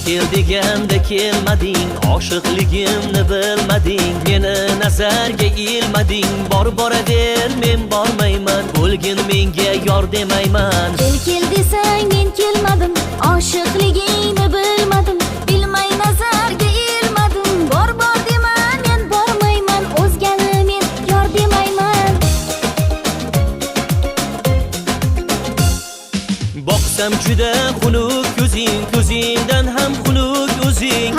kel deganda kelmading, oshiqligimni bilmading, meni nazarga ilmading. Boraver men bormayman, bo'lgin menga yor demayman. Kel desang men kelmadim, oshiqligingni bilmadim, bilmay nazarga ilmadim. Bor dema men bormayman, o'zgani men yor demayman. Boqsam juda xunuk ko'zing, ko'zingdan ham xunuk o'zing.